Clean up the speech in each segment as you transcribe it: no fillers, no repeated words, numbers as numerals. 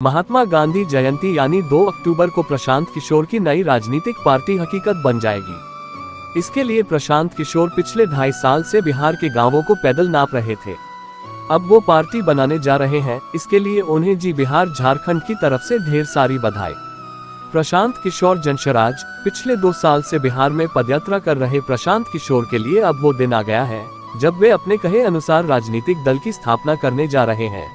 महात्मा गांधी जयंती यानी 2 अक्टूबर को प्रशांत किशोर की नई राजनीतिक पार्टी हकीकत बन जाएगी। इसके लिए प्रशांत किशोर पिछले 2.5 साल से बिहार के गांवों को पैदल नाप रहे थे। अब वो पार्टी बनाने जा रहे हैं। इसके लिए उन्हें जी बिहार झारखंड की तरफ से ढेर सारी बधाई। प्रशांत किशोर जनसराज पिछले 2 साल से बिहार में पदयात्रा कर रहे प्रशांत किशोर के लिए अब वो दिन आ गया है जब वे अपने कहे अनुसार राजनीतिक दल की स्थापना करने जा रहे हैं।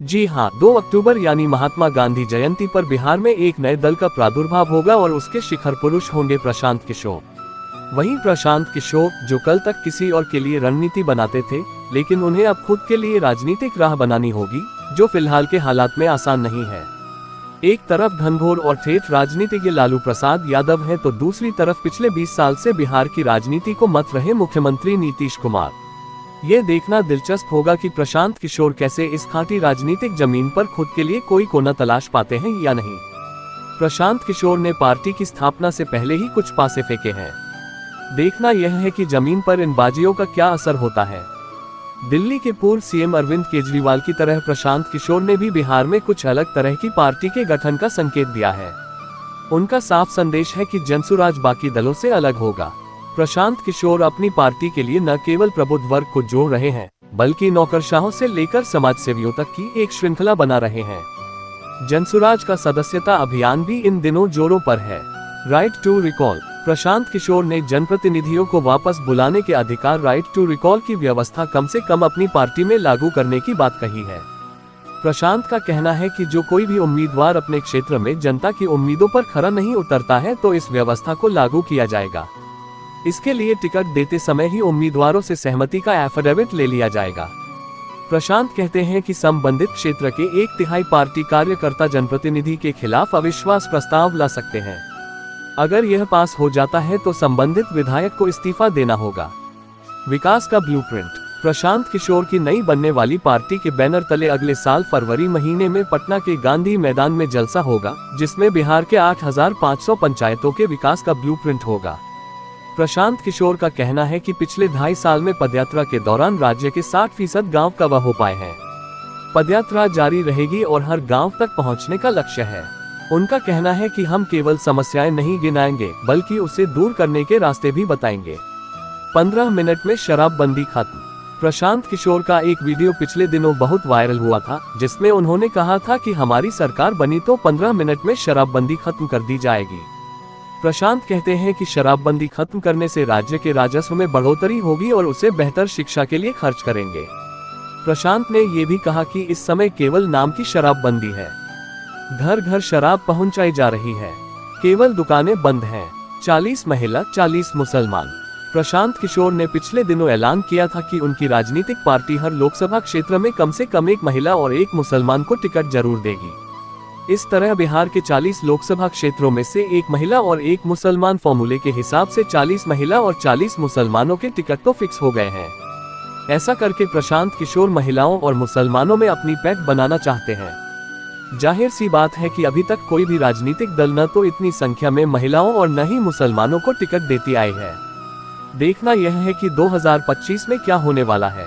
जी हां, 2 अक्टूबर यानी महात्मा गांधी जयंती पर बिहार में एक नए दल का प्रादुर्भाव होगा और उसके शिखर पुरुष होंगे प्रशांत किशोर। वहीं प्रशांत किशोर जो कल तक किसी और के लिए रणनीति बनाते थे, लेकिन उन्हें अब खुद के लिए राजनीतिक राह बनानी होगी, जो फिलहाल के हालात में आसान नहीं है। एक तरफ घनघोर और ठेठ राजनीतिज्ञ लालू प्रसाद यादव हैं, तो दूसरी तरफ पिछले 20 साल से बिहार की राजनीति को मथ रहे मुख्यमंत्री नीतीश कुमार। ये देखना दिलचस्प होगा कि प्रशांत किशोर कैसे इस खाटी राजनीतिक जमीन पर खुद के लिए कोई कोना तलाश पाते हैं या नहीं। प्रशांत किशोर ने पार्टी की स्थापना से पहले ही कुछ पासे फेंके हैं। देखना यह है कि जमीन पर इन बाजियों का क्या असर होता है। दिल्ली के पूर्व सीएम अरविंद केजरीवाल की तरह प्रशांत किशोर ने भी बिहार में कुछ अलग तरह की पार्टी के गठन का संकेत दिया है। उनका साफ संदेश है कि जनसुराज बाकी दलों से अलग होगा। प्रशांत किशोर अपनी पार्टी के लिए न केवल प्रबुद्ध वर्ग को जोड़ रहे हैं, बल्कि नौकरशाहों से लेकर समाजसेवियों तक की एक श्रृंखला बना रहे हैं। जनसुराज का सदस्यता अभियान भी इन दिनों जोरों पर है। Right to recall. Prashant Kishor ने जनप्रतिनिधियों को वापस बुलाने के अधिकार राइट टू रिकॉल की व्यवस्था कम से कम अपनी पार्टी में लागू करने की बात कही है। प्रशांत का कहना है कि जो कोई भी उम्मीदवार अपने क्षेत्र में जनता की उम्मीदों पर खरा नहीं उतरता है, तो इस व्यवस्था को लागू किया जाएगा। इसके लिए टिकट देते समय ही उम्मीदवारों से सहमति का एफिडेविट ले लिया जाएगा। प्रशांत कहते हैं कि संबंधित क्षेत्र के 1/3 पार्टी कार्यकर्ता जनप्रतिनिधि के खिलाफ अविश्वास प्रस्ताव ला सकते हैं। अगर यह पास हो जाता है तो संबंधित विधायक को इस्तीफा देना होगा। विकास का ब्लूप्रिंट। प्रशांत किशोर की नई बनने वाली पार्टी के बैनर तले अगले साल फरवरी महीने में पटना के गांधी मैदान में जलसा होगा, जिसमें बिहार के 8500 पंचायतों के विकास का ब्लूप्रिंट होगा। प्रशांत किशोर का कहना है कि पिछले 2.5 साल में पदयात्रा के दौरान राज्य के 60% गांव कवर हो पाए हैं। पदयात्रा जारी रहेगी और हर गांव तक पहुंचने का लक्ष्य है। उनका कहना है कि हम केवल समस्याएं नहीं गिनाएंगे, बल्कि उसे दूर करने के रास्ते भी बताएंगे। 15 मिनट में शराबबंदी खत्म। प्रशांत किशोर का एक वीडियो पिछले दिनों बहुत वायरल हुआ था, जिसमें उन्होंने कहा था कि हमारी सरकार बनी तो 15 मिनट में शराबबंदी खत्म कर दी जाएगी। प्रशांत कहते हैं कि शराबबंदी खत्म करने से राज्य के राजस्व में बढ़ोतरी होगी और उसे बेहतर शिक्षा के लिए खर्च करेंगे। प्रशांत ने ये भी कहा कि इस समय केवल नाम की शराबबंदी है। घर घर शराब पहुंचाई जा रही है, केवल दुकानें बंद हैं। 40 महिला 40 मुसलमान। प्रशांत किशोर ने पिछले दिनों ऐलान किया था कि उनकी राजनीतिक पार्टी हर लोकसभा क्षेत्र में कम से कम 1 महिला और 1 मुसलमान को टिकट जरूर देगी। इस तरह बिहार के 40 लोकसभा क्षेत्रों में से 1 महिला और 1 मुसलमान फॉर्मूले के हिसाब से 40 महिला और 40 मुसलमानों के टिकट तो फिक्स हो गए हैं। ऐसा करके प्रशांत किशोर महिलाओं और मुसलमानों में अपनी पैठ बनाना चाहते हैं। जाहिर सी बात है कि अभी तक कोई भी राजनीतिक दल न तो इतनी संख्या में महिलाओं और न ही मुसलमानों को टिकट देती आई है। देखना यह है कि 2025 में क्या होने वाला है।